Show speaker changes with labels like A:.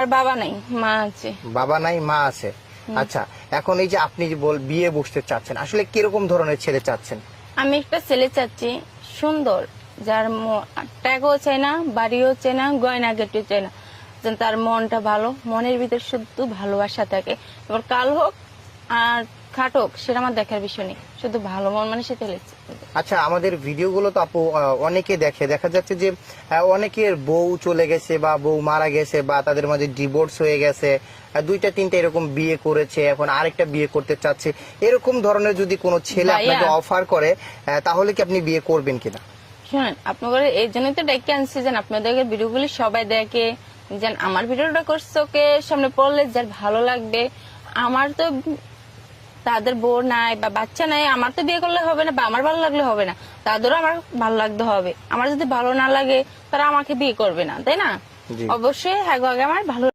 A: আর বাবা নাই, মা আছে।
B: বাবা নাই, মা আছে। আচ্ছা, এখন এই যে আপনি যে বিয়ে বসতে চাচ্ছেন, আসলে কিরকম ধরনের ছেলে চাচ্ছেন?
A: আমি একটা ছেলে চাচ্ছি সুন্দর, যার টাকাও চাই না, বাড়িও চাই না, গয়না গেটও চাই না, যেন তার মনটা ভালো, মনের ভিতরে শুধু ভালোবাসা থাকে। এবার কাল হোক আর খাট হোক সেটা আমার দেখার বিষয় নেই, শুধু ভালো মন মানে সে ছেলে।
B: আচ্ছা, আমাদের ভিডিওগুলো তো আপু অনেকে দেখে, দেখা যাচ্ছে যে অনেকের বউ চলে গেছে বা বউ মারা গেছে বা তাদের মাঝে ডিভোর্স হয়ে গেছে, দুইটা তিনটা এরকম বিয়ে করেছে, এখন আরেকটা বিয়ে করতে চাচ্ছে। এরকম ধরনের যদি কোনো ছেলে আপনাকে অফার করে, তাহলে কি আপনি বিয়ে করবেন কিনা?
A: শুনেন, আপনাদের এই জন্যই তো ডেকে আনছি যেন আপনাদের ভিডিওগুলি সবাই দেখে, যেন আমার ভিডিওটা করছে ওকে সামনে পড়লে যার ভালো লাগবে। আমার তো তাদের বউ নাই বা বাচ্চা নাই, আমার তো বিয়ে করলে হবে না বা আমার ভালো লাগলে হবে না, তাদেরও আমার ভালো লাগতে হবে। আমার যদি ভালো না লাগে তারা আমাকে বিয়ে করবে না, তাই না? অবশ্যই হ্যাঁ, আগে আমার ভালো